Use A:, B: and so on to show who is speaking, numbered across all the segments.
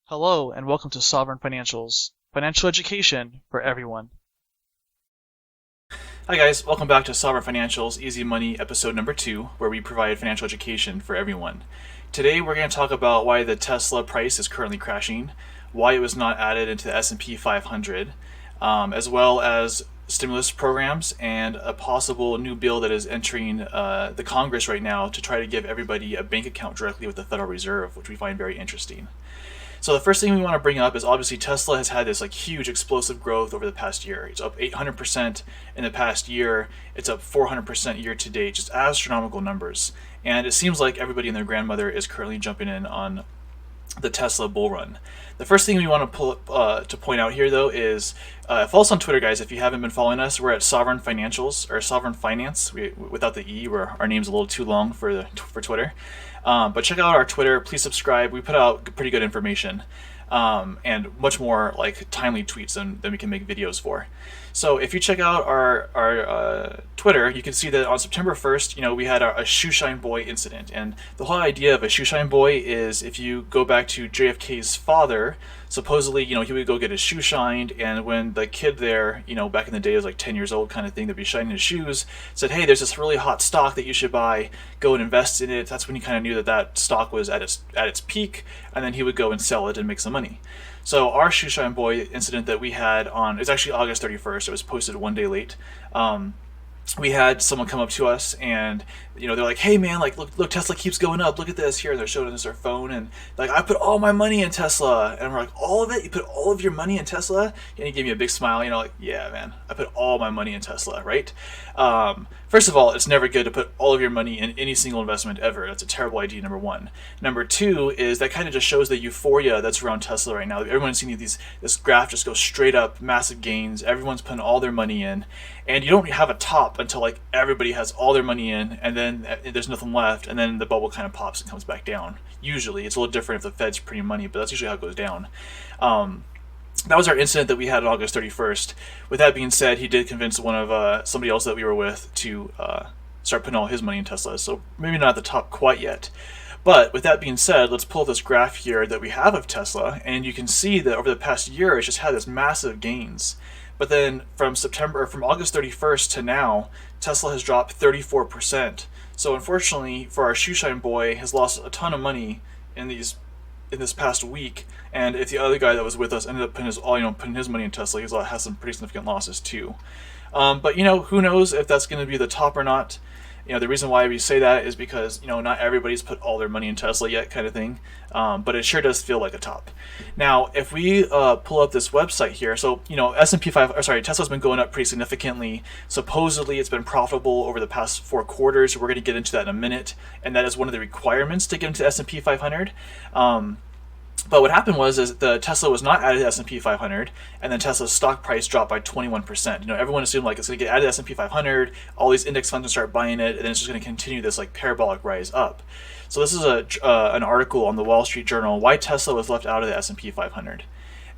A: Hello and welcome to Sovereign Financials, financial education for everyone.
B: Hi guys, welcome back to Sovereign Financials Easy Money episode number 2, where we provide financial education for everyone. Today we're going to talk about why the Tesla price is currently crashing, why it was not added into the S&P 500, as well as stimulus programs and a possible new bill that is entering the Congress right now to try to give everybody a bank account directly with the Federal Reserve, which we find very interesting. So the first thing we want to bring up is obviously Tesla has had this huge explosive growth over the past year. It's up 800% in the past year. It's up 400% year to date, just astronomical numbers. And it seems like everybody and their grandmother is currently jumping in on the Tesla bull run. The first thing we want to to point out here, though, is follow us on Twitter, guys. If you haven't been following us, we're at Sovereign Financials or Sovereign Finance. Without the E, where our name's a little too long for Twitter. But check out our Twitter. Please subscribe. We put out pretty good information and much more timely tweets than we can make videos for. So if you check out our Twitter, you can see that on September 1st, we had a shoeshine boy incident. And the whole idea of a shoeshine boy is, if you go back to JFK's father, supposedly, he would go get his shoe shined, and when the kid there, back in the day, was 10 years old kind of thing, they'd be shining his shoes, said, hey, there's this really hot stock that you should buy, go and invest in it. That's when he kind of knew that stock was at its peak, and then he would go and sell it and make some money. So our shoeshine boy incident that we had it's actually August 31st. It was posted one day late. We had someone come up to us and they're like, hey man, look, Tesla keeps going up, look at this here, and they're showing us their phone, and I put all my money in Tesla. And we're like, all of it? You put all of your money in Tesla? And he gave me a big smile, yeah man, I put all my money in Tesla, right? First of all, it's never good to put all of your money in any single investment ever. That's a terrible idea, number one. Number two is that kind of just shows the euphoria that's around Tesla right now. Everyone's seeing this graph just go straight up, massive gains. Everyone's putting all their money in, and you don't have a top until everybody has all their money in, and then there's nothing left, and then the bubble kind of pops and comes back down. Usually, it's a little different if the Fed's printing money, but that's usually how it goes down. That was our incident that we had on August 31st. With that being said, he did convince one of somebody else that we were with to start putting all his money in Tesla. So maybe not at the top quite yet. But with that being said, let's pull this graph here that we have of Tesla, and you can see that over the past year, it's just had this massive gains. But then from August 31st to now, Tesla has dropped 34%. So unfortunately for our shoeshine boy, has lost a ton of money in this past week. And if the other guy that was with us ended up putting his money in Tesla, he's has some pretty significant losses too. But who knows if that's going to be the top or not. The reason why we say that is because not everybody's put all their money in Tesla yet, kind of thing. But it sure does feel like a top. Now, if we pull up this website here, so Tesla's been going up pretty significantly. Supposedly, it's been profitable over the past 4 quarters. We're going to get into that in a minute, and that is one of the requirements to get into S&P 500. But what happened was the Tesla was not added to S&P 500, and then Tesla's stock price dropped by 21%. Everyone assumed it's going to get added to S&P 500, all these index funds will start buying it, and then it's just going to continue this parabolic rise up. So this is an article on the Wall Street Journal, why Tesla was left out of the S&P 500.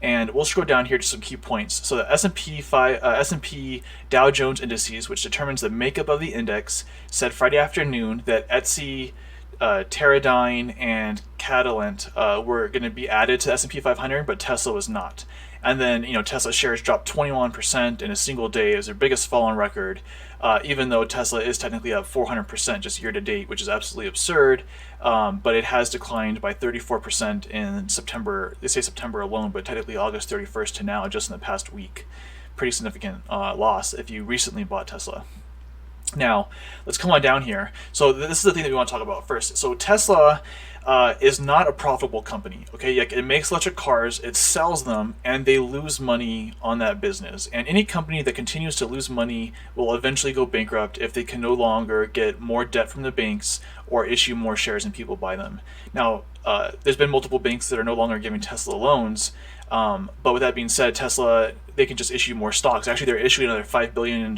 B: And we'll scroll down here to some key points. So the S&P Dow Jones indices, which determines the makeup of the index, said Friday afternoon that Etsy, Teradyne, and Catalent were going to be added to the S&P 500, but Tesla was not. And then, Tesla shares dropped 21% in a single day. It was their biggest fall on record, even though Tesla is technically up 400% just year to date, which is absolutely absurd. But it has declined by 34% in September. They say September alone, but technically August 31st to now, just in the past week. Pretty significant loss if you recently bought Tesla. Now, let's come on down here. So this is the thing that we want to talk about first. So Tesla is not a profitable company. Okay, it makes electric cars, it sells them, and they lose money on that business. And any company that continues to lose money will eventually go bankrupt if they can no longer get more debt from the banks or issue more shares and people buy them. Now, there's been multiple banks that are no longer giving Tesla loans. But with that being said, Tesla, they can just issue more stocks. Actually, they're issuing another $5 billion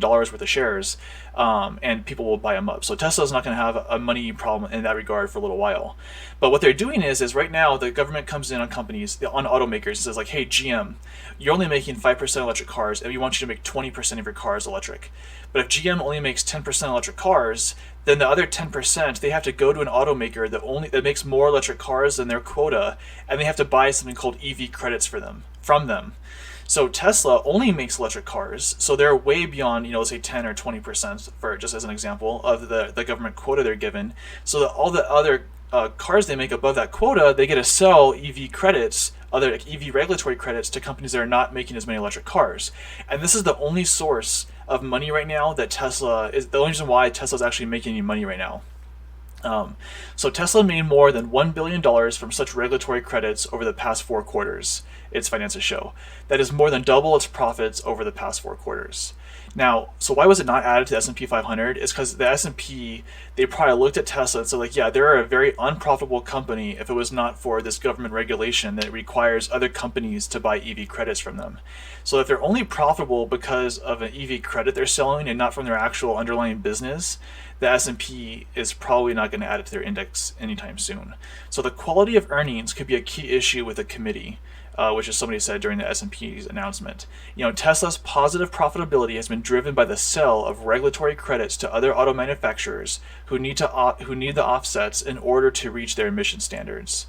B: worth of shares, and people will buy them up. So Tesla's not going to have a money problem in that regard for a little while. But what they're doing is right now the government comes in on companies, on automakers, and says hey GM, you're only making 5% electric cars, and we want you to make 20% of your cars electric. But if GM only makes 10% electric cars, then the other 10%, they have to go to an automaker that makes more electric cars than their quota, and they have to buy something called EV credits from them. So Tesla only makes electric cars, so they're way beyond, let's say 10 or 20%, for just as an example, of the government quota they're given. So that all the other cars they make above that quota, they get to sell EV credits, other EV regulatory credits, to companies that are not making as many electric cars. And this is the only source of money right now that Tesla is the only reason why Tesla is actually making any money right now. So Tesla made more than $1 billion from such regulatory credits over the past 4 quarters, its finances show. That is more than double its profits over the past 4 quarters. Now, so why was it not added to the S&P 500? It's because the S&P, they probably looked at Tesla and said, like, yeah, they're a very unprofitable company if it was not for this government regulation that requires other companies to buy EV credits from them. So if they're only profitable because of an EV credit they're selling and not from their actual underlying business, the S&P is probably not going to add it to their index anytime soon. So the quality of earnings could be a key issue with the committee. Which is somebody said during the S&P's announcement. Tesla's positive profitability has been driven by the sale of regulatory credits to other auto manufacturers who need the offsets in order to reach their emission standards.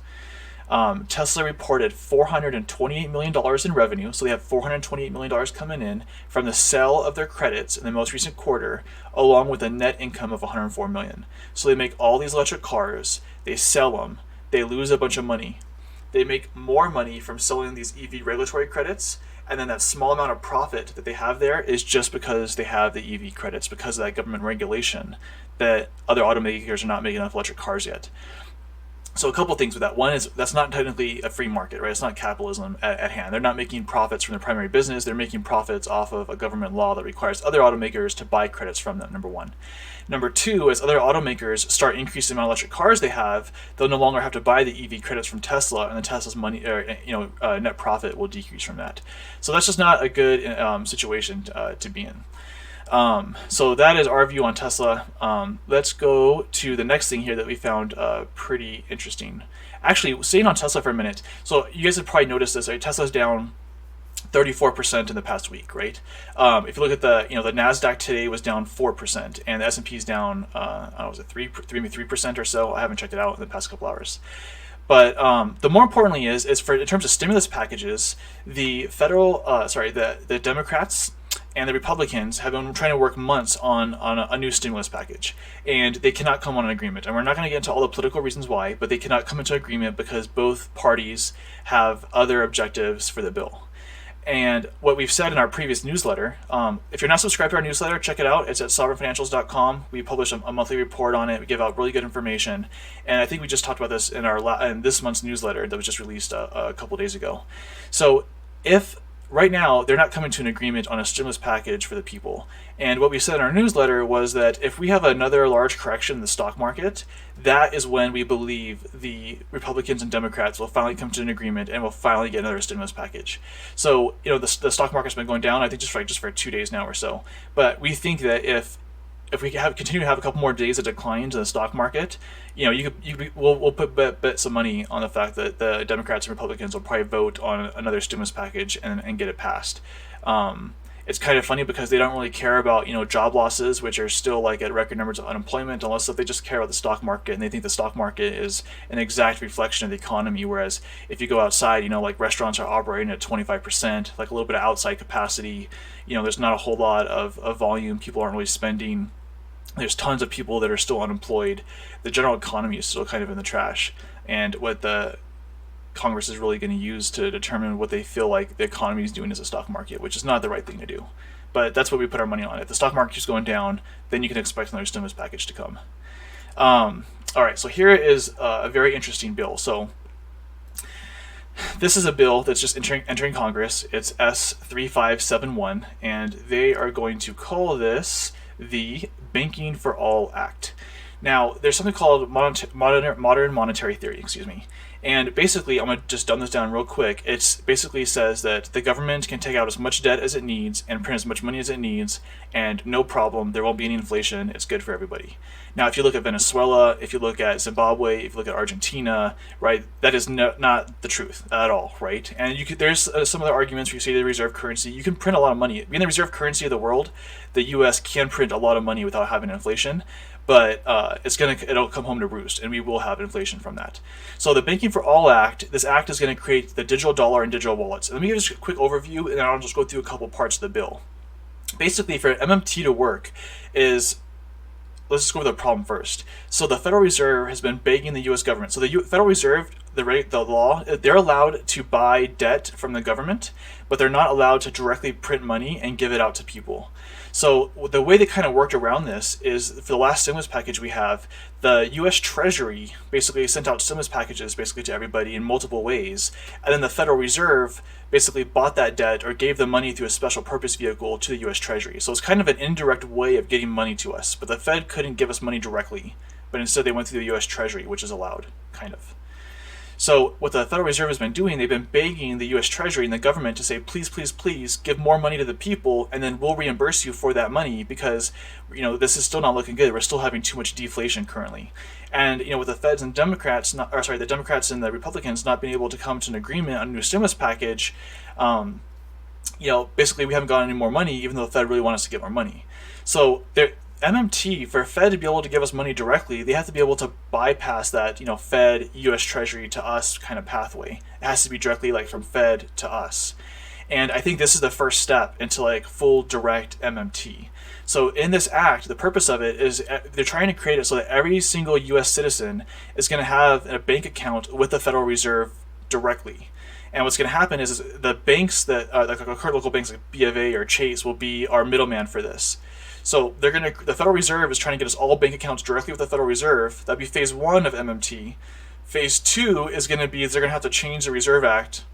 B: Tesla reported $428 million in revenue, so they have $428 million coming in from the sale of their credits in the most recent quarter, along with a net income of $104 million. So they make all these electric cars, they sell them, they lose a bunch of money. They make more money from selling these EV regulatory credits, and then that small amount of profit that they have there is just because they have the EV credits, because of that government regulation that other automakers are not making enough electric cars yet. So a couple things with that. One is that's not technically a free market, right? It's not capitalism at hand. They're not making profits from their primary business. They're making profits off of a government law that requires other automakers to buy credits from them, number one. Number two, as other automakers start increasing the amount of electric cars they have, they'll no longer have to buy the EV credits from Tesla, and the Tesla's money, net profit will decrease from that. So that's just not a good situation to be in. So that is our view on Tesla. Let's go to the next thing here that we found pretty interesting. Actually, staying on Tesla for a minute. So you guys have probably noticed this, right? Tesla's down 34% in the past week, right? If you look at the Nasdaq today was down 4%, and the S&P is down, was it 3% or so? I haven't checked it out in the past couple hours. But the more importantly is in terms of stimulus packages, the the Democrats and the Republicans have been trying to work months on a new stimulus package, and they cannot come on an agreement. And we're not going to get into all the political reasons why, but they cannot come into agreement because both parties have other objectives for the bill. And what we've said in our previous newsletter, if you're not subscribed to our newsletter, check it out. It's at sovereignfinancials.com. We publish a monthly report on it. We give out really good information. And I think we just talked about this in this month's newsletter that was just released a couple days ago. So if right now they're not coming to an agreement on a stimulus package for the people, and what we said in our newsletter was that if we have another large correction in the stock market, that is when we believe the Republicans and Democrats will finally come to an agreement and will finally get another stimulus package. So the stock market's been going down, I think just for 2 days now or so, but we think that if we continue to have a couple more days of declines in the stock market, we'll bet some money on the fact that the Democrats and Republicans will probably vote on another stimulus package and get it passed. It's kind of funny because they don't really care about job losses, which are still like at record numbers of unemployment, unless if they just care about the stock market, and they think the stock market is an exact reflection of the economy. Whereas if you go outside, like restaurants are operating at 25%, like a little bit of outside capacity. There's not a whole lot of volume. People aren't really spending. There's tons of people that are still unemployed. The general economy is still kind of in the trash. And what the Congress is really going to use to determine what they feel like the economy is doing is the stock market, which is not the right thing to do. But that's what we put our money on. If the stock market keeps going down, then you can expect another stimulus package to come. All right, so here is a very interesting bill. So this is a bill that's just entering Congress. It's S3571, and they are going to call this the Banking for All Act. Now, there's something called modern monetary theory, and basically, I'm going to just dumb this down real quick. It basically says that the government can take out as much debt as it needs and print as much money as it needs, and no problem, there won't be any inflation. It's good for everybody. Now, if you look at Venezuela, if you look at Zimbabwe, if you look at Argentina, right, that is not the truth at all, right? And there's some other arguments where you say the reserve currency. You can print a lot of money. Being the reserve currency of the world, the U.S. can print a lot of money without having inflation. but it'll come home to roost, and we will have inflation from that. So the Banking for All Act, this act is going to create the digital dollar and digital wallets. And let me give just a quick overview, and then I'll just go through a couple parts of the bill. Basically, for MMT to work is, let's just go over the problem first. So the Federal Reserve has been begging the U.S. government. So the Federal Reserve, the law, they're allowed to buy debt from the government, but they're not allowed to directly print money and give it out to people. So the way they kind of worked around this is, for the last stimulus package we have, the U.S. Treasury basically sent out stimulus packages basically to everybody in multiple ways, and then the Federal Reserve basically bought that debt or gave the money through a special purpose vehicle to the U.S. Treasury. So it's kind of an indirect way of getting money to us, but the Fed couldn't give us money directly, but instead they went through the U.S. Treasury, which is allowed, kind of. So what the Federal Reserve has been doing, they've been begging the U.S. Treasury and the government to say, please, please, please give more money to the people, and then we'll reimburse you for that money, because this is still not looking good. We're still having too much deflation currently. And with the Feds and Democrats, the Democrats and the Republicans not being able to come to an agreement on a new stimulus package, basically we haven't gotten any more money, even though the Fed really wants us to get more money. So MMT, for Fed to be able to give us money directly, they have to be able to bypass that, Fed, U.S. Treasury to us kind of pathway. It has to be directly from Fed to us. And I think this is the first step into full direct MMT. So in this act, the purpose of it is they're trying to create it so that every single U.S. citizen is going to have a bank account with the Federal Reserve directly. And what's going to happen is the banks that, like our current local banks like B of A or Chase, will be our middleman for this. So the Federal Reserve is trying to get us all bank accounts directly with the Federal Reserve. That'd be phase 1 of MMT. Phase 2 is going to be they're going to have to change the Reserve Act,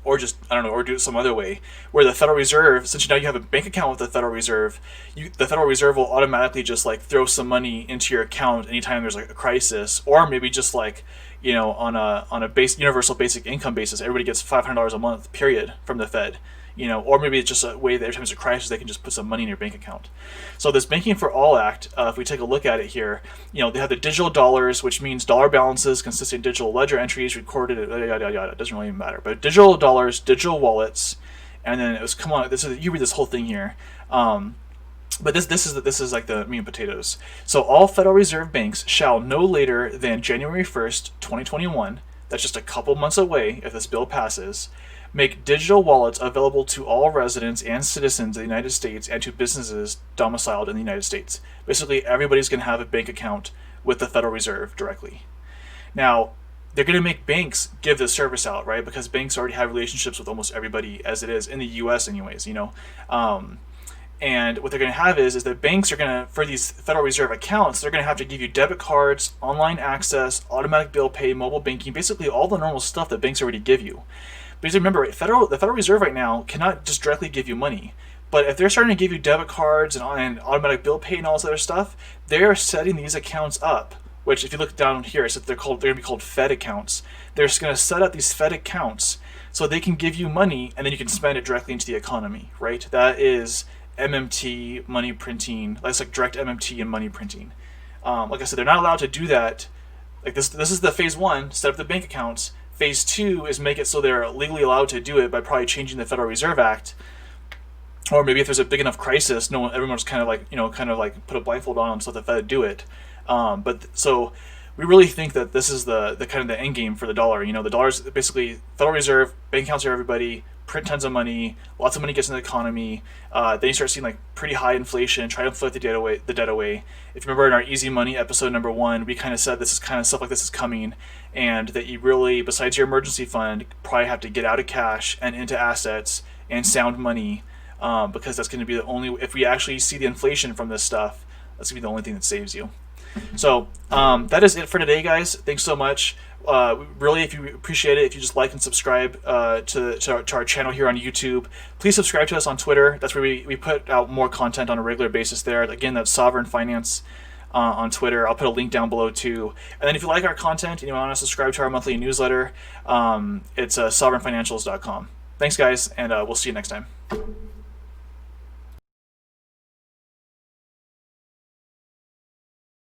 B: or just, or do it some other way, where the Federal Reserve, since now you have a bank account with the Federal Reserve, the Federal Reserve will automatically just throw some money into your account anytime there's a crisis, or maybe just on a universal basic income basis, everybody gets $500 a month, period, from the Fed. Or maybe it's just a way that every time there's a crisis, they can just put some money in your bank account. So this Banking for All Act, if we take a look at it here, they have the digital dollars, which means dollar balances consisting of digital ledger entries recorded, yada, yada, yada. It doesn't really matter. But digital dollars, digital wallets, and then you read this whole thing here. But this is like the meat and potatoes. So all Federal Reserve banks shall no later than January 1st, 2021, that's just a couple months away if this bill passes, make digital wallets available to all residents and citizens of the United States and to businesses domiciled in the United States. Basically, everybody's going to have a bank account with the Federal Reserve directly. Now, they're going to make banks give this service out, right? Because banks already have relationships with almost everybody as it is, in the U.S. anyways, And what they're going to have is that banks are going to, for these Federal Reserve accounts, they're going to have to give you debit cards, online access, automatic bill pay, mobile banking, basically all the normal stuff that banks already give you. Because remember, the Federal Reserve right now cannot just directly give you money. But if they're starting to give you debit cards and automatic bill pay and all this other stuff, they're setting these accounts up. Which, if you look down here, it says they're going to be called Fed accounts. They're just going to set up these Fed accounts so they can give you money and then you can spend it directly into the economy, right? That is MMT, money printing. That's like direct MMT and money printing. Like I said, they're not allowed to do that. This is the phase 1, set up the bank accounts. Phase 2 is make it so they're legally allowed to do it by probably changing the Federal Reserve Act, or maybe if there's a big enough crisis, everyone's kind of put a blindfold on and let the Fed do it. So we really think that this is the kind of the end game for the dollar. The dollar's basically Federal Reserve, bank accounts are everybody, print tons of money, lots of money gets in the economy. Then you start seeing pretty high inflation, try to inflate the debt away. If you remember in our Easy Money episode number 1, we kind of said this is kind of stuff like this is coming, and that you really, besides your emergency fund, probably have to get out of cash and into assets and sound money, because that's going to be the only, if we actually see the inflation from this stuff, that's going to be the only thing that saves you. So that is it for today, guys. Thanks so much. Really, if you appreciate it, if you just like and subscribe to our channel here on YouTube. Please subscribe to us on Twitter. That's where we put out more content on a regular basis there. Again, that's Sovereign Finance on Twitter. I'll put a link down below too. And then if you like our content and you want to subscribe to our monthly newsletter, it's sovereignfinancials.com. Thanks, guys, and we'll see you next time.